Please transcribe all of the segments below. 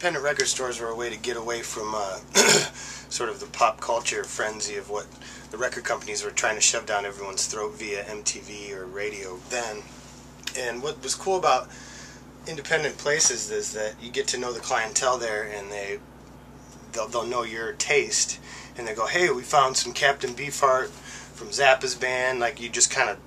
independent record stores were a way to get away from sort of the pop culture frenzy of what the record companies were trying to shove down everyone's throat via MTV or radio then. And what was cool about independent places is that you get to know the clientele there, and they'll know your taste, and they go, hey, we found some Captain Beefheart from Zappa's band. Like, you just kind of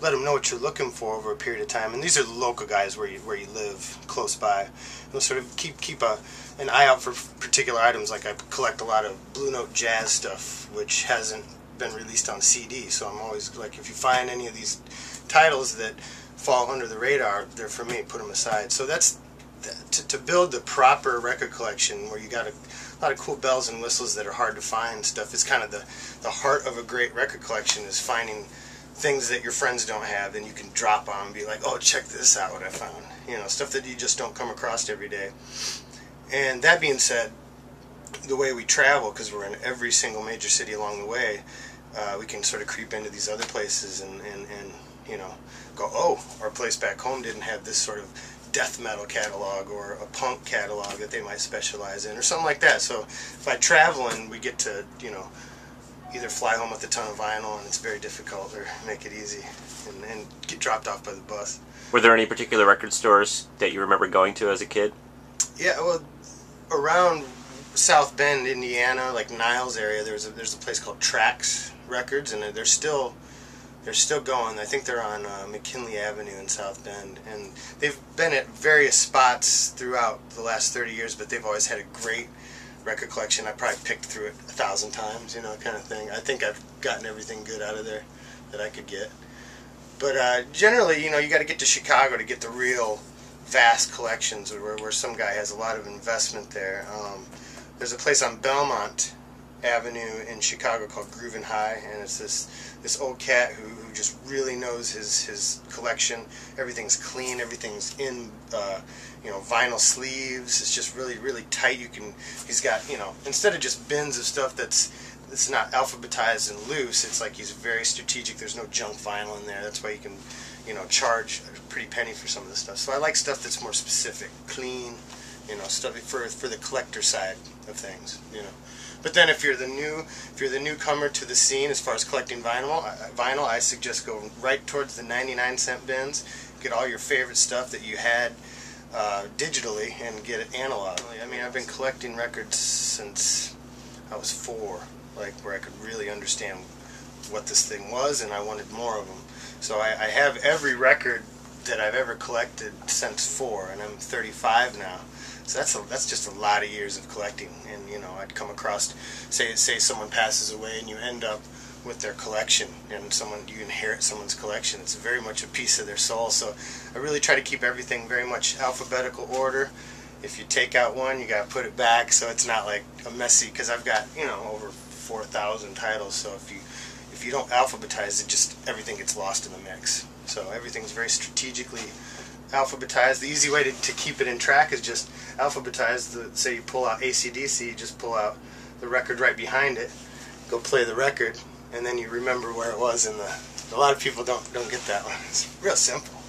let them know what you're looking for over a period of time. And these are the local guys where you live close by. You'll sort of keep an eye out for particular items. Like, I collect a lot of Blue Note jazz stuff, which hasn't been released on CD. So I'm always like, if you find any of these titles that fall under the radar, they're for me. Put them aside. So that's to build the proper record collection where you got a lot of cool bells and whistles that are hard to find stuff. Is kind of the heart of a great record collection, is finding things that your friends don't have, and you can drop on and be like, oh, check this out, what I found. You know, stuff that you just don't come across every day. And that being said, the way we travel, because we're in every single major city along the way, we can sort of creep into these other places and you know, go, oh, our place back home didn't have this sort of death metal catalog or a punk catalog that they might specialize in or something like that. So by traveling, we get to, you know, either fly home with a ton of vinyl and it's very difficult, or make it easy and get dropped off by the bus. Were there any particular record stores that you remember going to as a kid? Yeah, well, around South Bend, Indiana, like Niles area, there's a place called Trax Records, and they're still going. I think they're on McKinley Avenue in South Bend, and they've been at various spots throughout the last 30 years, but they've always had a great record collection. I probably picked through it 1,000 times, you know, kind of thing. I think I've gotten everything good out of there that I could get. But generally, you know, you got to get to Chicago to get the real vast collections, where some guy has a lot of investment there. There's a place on Belmont Avenue in Chicago called Groovin' High, and it's this old cat who just really knows his collection. Everything's clean, everything's in you know, vinyl sleeves. It's just really tight. He's got, you know, instead of just bins of stuff that's not alphabetized and loose, it's like he's very strategic. There's no junk vinyl in there. That's why you can, you know, charge a pretty penny for some of this stuff. So I like stuff that's more specific, clean, you know, stuff for the collector side of things, you know. But then if you're the newcomer to the scene as far as collecting vinyl, I suggest go right towards the 99-cent bins, get all your favorite stuff that you had digitally, and get it analog. I mean, I've been collecting records since I was 4, like, where I could really understand what this thing was, and I wanted more of them. So I have every record that I've ever collected since 4, and I'm 35 now. So that's just a lot of years of collecting. And, you know, I'd come across, say someone passes away and you end up with their collection, and you inherit someone's collection. It's very much a piece of their soul. So I really try to keep everything very much alphabetical order. If you take out one, you got to put it back, so it's not like a messy, because I've got, you know, over 4,000 titles. So if you don't alphabetize it, just everything gets lost in the mix. So everything's very strategically alphabetized. The easy way to keep it in track is just alphabetize. Say you pull out AC/DC, you just pull out the record right behind it, go play the record, and then you remember where it was in the. A lot of people don't get that one. It's real simple.